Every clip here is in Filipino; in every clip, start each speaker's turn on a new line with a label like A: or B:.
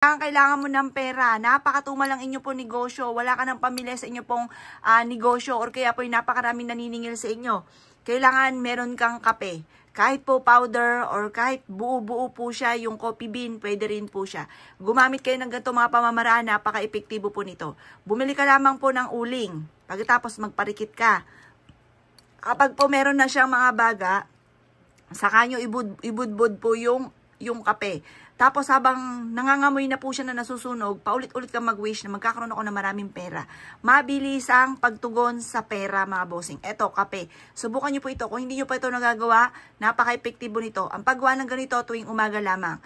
A: Kailangan mo ng pera, napakatumal lang inyo po negosyo, wala ka ng pamilya sa inyo pong negosyo or kaya po yung napakaraming naniningil sa inyo. Kailangan meron kang kape. Kahit po powder or kahit buo-buo po siya, yung coffee bean, pwede rin po siya. Gumamit kayo ng ganito mga pamamaraan, napaka-epektibo po nito. Bumili ka lamang po ng uling, pagkatapos magparikit ka. Kapag po meron na siyang mga baga, saka nyo ibudbud po yung kape. Tapos habang nangangamoy na po siya na nasusunog, paulit-ulit kang mag-wish na magkakaroon ako ng maraming pera. Mabilis ang pagtugon sa pera, mga bossing. Eto, kape. Subukan nyo po ito. Kung hindi nyo pa ito nagagawa, napaka-epektibo nito. Ang paggawa ng ganito tuwing umaga lamang.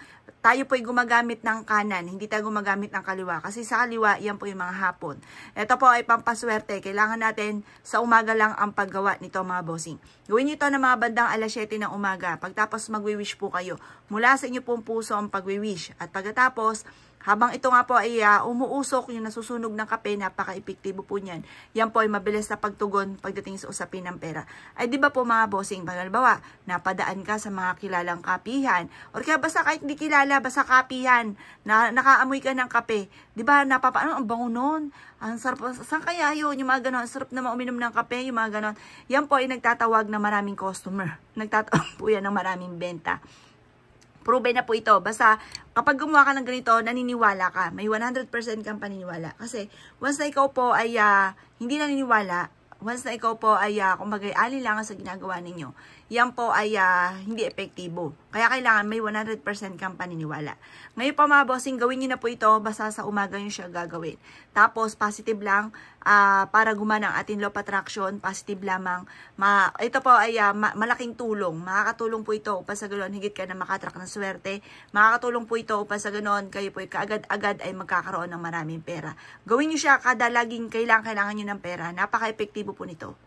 A: Tayo po ay gumagamit ng kanan, hindi tayo gumagamit ng kaliwa. Kasi sa kaliwa, yan po yung mga hapon. Ito po ay pampaswerte. Kailangan natin sa umaga lang ang paggawa nito, mga bossing. Gawin nyo ito ng mga bandang alas 7 ng umaga. Pagtapos magwi-wish po kayo. Mula sa inyo pong puso ang pagwi-wish. At pagkatapos, habang ito nga po ay umuusok yung nasusunog ng kape, napaka-epektibo po niyan. Yan po ay mabilis na pagtugon pagdating sa usapin ng pera. Ay di ba po mga bossing, halimbawa, napadaan ka sa mga kilalang kapihan, or kaya basta kahit hindi kilala, basta kapihan, na nakaamoy ka ng kape, di ba napapaano, ang bango nun, ang sarap, saan kaya yun, yung mga ganon, sarap na uminom ng kape, yung mga ganon. Yan po ay nagtatawag ng maraming customer, nagtatawag po yan ng maraming benta. Proven na po ito. Basta, kapag gumawa ka ng ganito, naniniwala ka. May 100% kang paniniwala. Kasi, once na ikaw po ay hindi naniniwala, once na ikaw po ay, kumbaga, alinlangan sa ginagawa ninyo, yan po ay hindi epektibo. Kaya kailangan may 100% kang paniniwala. Ngayon pa mga bossing, gawin nyo na po ito, basta sa umaga nyo siya gagawin. Tapos, positive lang, para gumana ang ating law of attraction, positive lamang. Ito po ay malaking tulong. Makakatulong po ito upang sa ganoon, higit ka na makatrack ng swerte. Makakatulong po ito upang sa ganoon, kayo po ay kaagad-agad ay magkakaroon ng maraming pera. Gawin nyo siya kada laging kailangan nyo ng pera. Napaka-epektibo po nito.